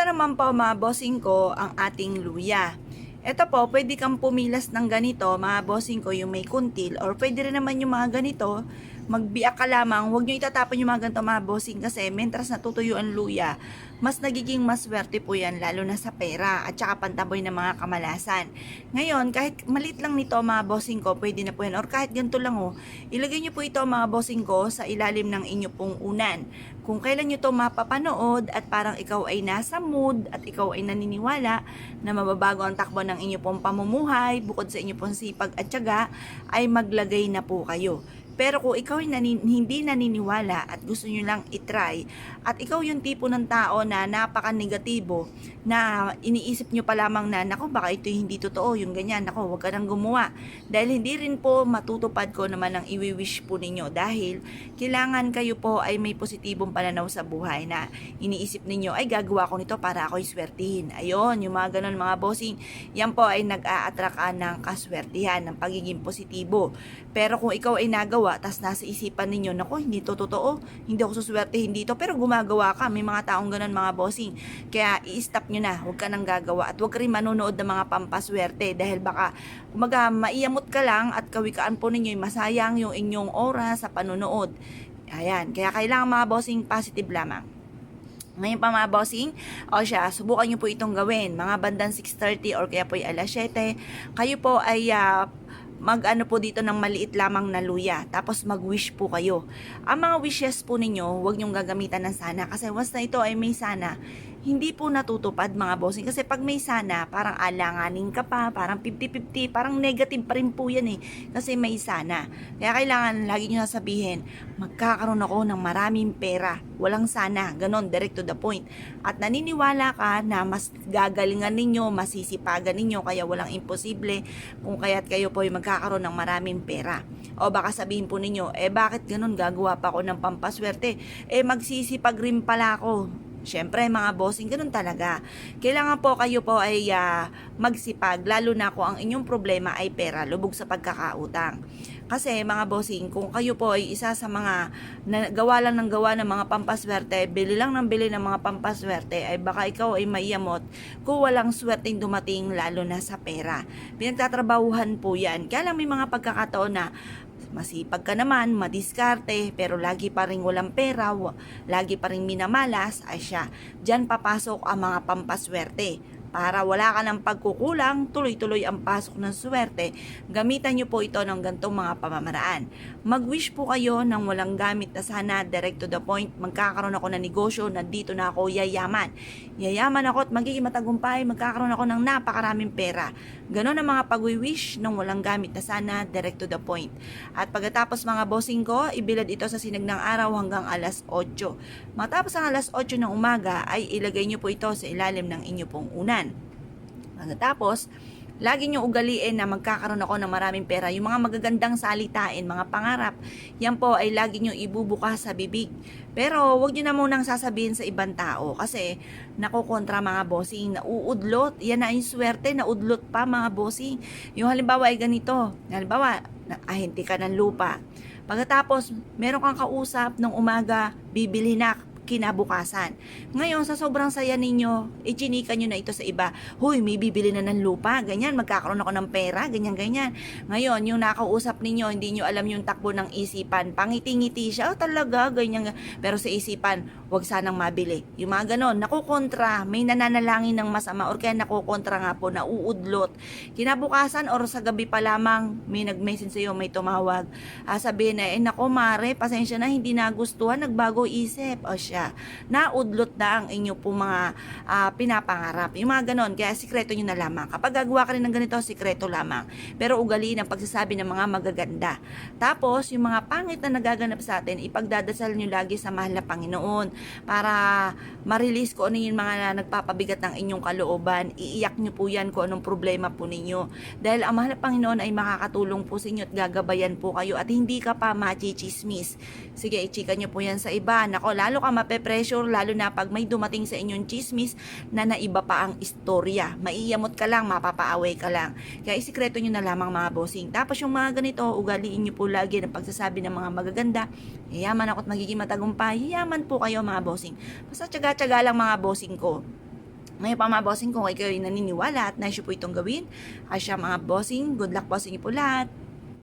naman po mga bossing ko ang ating luya. Ito po, pwede kang pumilas ng ganito mga bossing ko yung may kuntil, or pwede rin naman yung mga ganito, magbiak ka lamang. Huwag nyo itatapon yung mga ganito mga bossing, kasi mentras natutuyo ang luya, mas nagiging maswerte po yan, lalo na sa pera at saka pantaboy ng mga kamalasan. Ngayon, kahit malit lang nito mga bossing ko, pwede na po yan, or kahit ganito lang ilagay nyo po ito mga bossing ko sa ilalim ng inyo pong unan. Kung kailan nyo to mapapanood at parang ikaw ay nasa mood at ikaw ay naniniwala na mababago ang takbo ng inyo pong pamumuhay bukod sa inyo pong sipag at tiyaga, ay maglagay na po kayo. Pero kung ikaw ay hindi naniniwala at gusto nyo lang itry, at ikaw yung tipo ng tao na napaka-negatibo, na iniisip nyo pa lamang na, naku, baka ito hindi totoo, yung ganyan, naku, huwag ka nang gumawa. Dahil hindi rin po matutupad ko naman ang iwi-wish po ninyo, dahil kailangan kayo po ay may positibong pananaw sa buhay na iniisip ninyo, ay gagawa ko nito para ako'y swertihin. Ayun, yung mga ganun mga bossing, yan po ay nag-a-attract ng kaswertihan, ng pagiging positibo. Pero kung ikaw ay nagawa, tas nasa isipan ninyo, naku, hindi to totoo, hindi ako suswertehin dito, pero gumagawa ka, may mga taong ganun mga bossing. Kaya i-stop nyo na, huwag ka nang gagawa, at huwag ka rin manonood ng mga pampaswerte, dahil baka kumaga maiyamot ka lang at kawikaan po ninyo, masayang yung inyong oras sa panonood. Ayan, kaya kailangan mga bossing positive lamang. Ngayon pa mga bossing, o siya, subukan nyo po itong gawin. Mga bandang 6:30 or kaya po ay alas 7, kayo po ay mag-ano po dito ng maliit lamang na luya. Tapos mag-wish po kayo. Ang mga wishes po ninyo, huwag nyong gagamitan ng sana. Kasi once na ito ay may sana, hindi po natutupad mga bossing. Kasi pag may sana, parang alanganin ka pa, parang 50-50, parang negative pa rin po yan eh. Kasi may sana. Kaya kailangan lagi nyo sasabihin, magkakaroon ako ng maraming pera. Walang sana. Ganon, direct to the point. At naniniwala ka na mas gagalingan ninyo, masisipagan ninyo, kaya walang imposible kung kaya't kayo po ay magkakaroon ng maraming pera. O baka sabihin po ninyo, bakit ganon, gagawa pa ako ng pampaswerte? Magsisipag rin pala ako. Siyempre mga bossing, ganun talaga. Kailangan po kayo po ay magsipag, lalo na kung ang inyong problema ay pera, lubog sa pagkakautang. Kasi mga bossing, kung kayo po ay isa sa mga gawa lang ng gawa ng mga pampaswerte, bili lang ng bili ng mga pampaswerte, ay baka ikaw ay maiyamot kung walang swerteng dumating, lalo na sa pera. Pinagtatrabahuhan po yan. Kaya lang may mga pagkakataon na masipag ka naman, madiskarte, pero lagi pa rin walang pera, lagi pa rin minamalas, ay siya, dyan papasok ang mga pampaswerte. Para wala ka ng pagkukulang, tuloy-tuloy ang pasok ng swerte, gamitan nyo po ito ng gantong mga pamamaraan. Mag-wish po kayo ng walang gamit na sana, direct to the point, magkakaroon ako ng negosyo, nandito na ako, yayaman. Yayaman ako at magiging matagumpay, magkakaroon ako ng napakaraming pera. Ganon ang mga pag-wish ng walang gamit na sana, direct to the point. At pagkatapos mga bossing ko, ibilad ito sa sinag ng araw hanggang alas 8. Matapos ang alas 8 ng umaga, ay ilagay nyo po ito sa ilalim ng inyo pong unan. Pagkatapos, lagi nyo ugaliin na magkakaroon ako ng maraming pera. Yung mga magagandang salitain, mga pangarap, yan po ay lagi nyo ibubukas sa bibig. Pero wag nyo na munang sasabihin sa ibang tao, kasi nakukontra mga bossing, nauudlot. Yan na yung swerte, naudlot pa mga bossing. Yung halimbawa ay ganito, halimbawa, ahente ka ng lupa. Pagkatapos, meron kang kausap ng umaga, bibili na kinabukasan. Ngayon, sa sobrang saya ninyo, ichinika nyo na ito sa iba. Huy, may bibili na ng lupa, ganyan, magkakaroon ako ng pera, ganyan. Ngayon, yung nakausap ninyo, hindi nyo alam yung takbo ng isipan. Pangiti-ngiti siya, talaga, ganyan. Pero sa isipan, wag sanang mabili. Yung mga ganon, nakukontra, may nananalangin ng masama, or kaya nakukontra nga po, nauudlot. Kinabukasan, or sa gabi pa lamang, may nag-message sa'yo, may tumawag. Sabihin na, nako mare, pasensya na, hindi nagustuhan, nagbago isip. O siya, naudlot na ang inyo po mga pinapangarap. Yung mga ganon, kaya sikreto nyo na lamang. Kapag gagawa ka rin ng ganito, sikreto lamang. Pero ugaliin ang pagsasabi ng mga magaganda. Tapos, yung mga pangit na nagaganap sa atin, ipagdadasal nyo lagi sa mahal na Panginoon para ma-release ko ano yung mga nagpapabigat ng inyong kalooban. Iiyak nyo po yan kung anong problema po ninyo. Dahil ang mahal na Panginoon ay makakatulong po sa inyo at gagabayan po kayo at hindi ka pa machichismis. Sige, ichika nyo po yan sa iba. Nako, lalo ka mape-pressure, lalo na pag may dumating sa inyong chismis na naiba pa ang istorya. Maiyamot ka lang, mapapaaway ka lang. Kaya isikreto nyo na lamang mga bossing. Tapos yung mga ganito, ugaliin nyo po lagi ng pagsasabi ng mga magaganda. Yayaman ako at magiging matagumpay. Yayaman po kayo mga bossing. Basta tsaga-tsaga lang mga bossing ko. Ngayon pa mga bossing, kung kayo naniniwala at naisyo po itong gawin, asya mga bossing, good luck po sa inyo po lahat.